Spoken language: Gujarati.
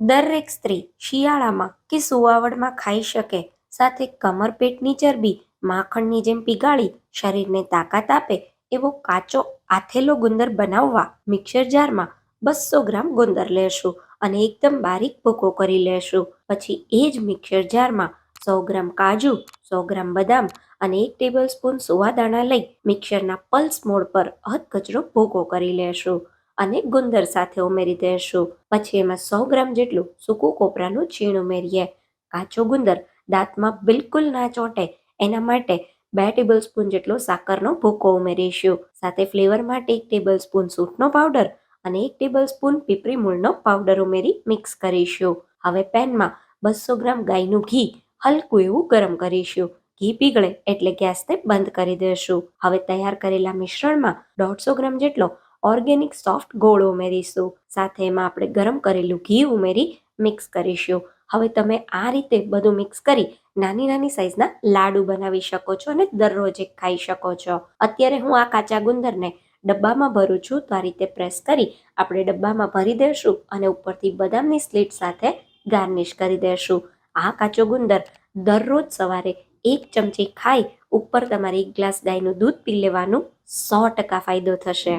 દરેક સ્ત્રી શિયાળામાં કે સુવાવડમાં ખાઈ શકે, સાથે કમરપેટની ચરબી માખણની જેમ પીગાળી શરીરને તાકાત આપે એવો કાચો આથેલો ગુંદર બનાવવા મિક્સર જારમાં 200 ગ્રામ ગુંદર લેશું અને એકદમ બારીક ભૂકો કરી લેશું. પછી એ જ મિક્સર જારમાં 100 ગ્રામ કાજુ, 100 ગ્રામ બદામ અને 1 ટેબલ સ્પૂન સુવાદાણા લઈ મિક્સરના પલ્સ મોડ પર અધકચરો ભૂકો કરી લેશું અને ગુંદર સાથે ઉમેરી દઈશું. પછી એમાં 100 ગ્રામ જેટલું સૂકું કોપરાનું છીણ ઉમેરીએ. કાચો ગુંદર દાંતમાં બિલકુલ ના ચોંટે એના માટે 2 ટેબલ સ્પૂન જેટલો સાકરનો ભૂકો ઉમેરીશું. સાથે ફ્લેવર માટે 1 ટેબલ સ્પૂન સૂંઠનો પાવડર અને 1 ટેબલ સ્પૂન પીપરી મૂળનો પાવડર ઉમેરી મિક્સ કરીશું. હવે પેનમાં 200 ગ્રામ ગાયનું ઘી હલકું એવું ગરમ કરીશું. ઘી પીગળે એટલે ગેસને બંધ કરી દઈશું. હવે તૈયાર કરેલા મિશ્રણમાં 150 ગ્રામ જેટલો ઓર્ગેનિક સોફ્ટ ગોળ ઉમેરીશું. સાથે એમાં આપણે ગરમ કરેલું ઘી ઉમેરી મિક્સ કરીશું. હવે તમે આ રીતે બધું મિક્સ કરી નાની નાની સાઈઝના લાડુ બનાવી શકો છો અને દરરોજ એક ખાઈ શકો છો. અત્યારે હું આ કાચા ગુંદરને ડબ્બામાં ભરું છું, તો આ રીતે પ્રેસ કરી આપણે ડબ્બામાં ભરી દઈશું અને ઉપરથી બદામની સ્લીટ સાથે ગાર્નિશ કરી દઈશું. આ કાચો ગુંદર દરરોજ સવારે 1 ચમચી ખાઈ ઉપર તમારે 1 ગ્લાસ ગાયનું દૂધ પી લેવાનું. 100% ફાયદો થશે.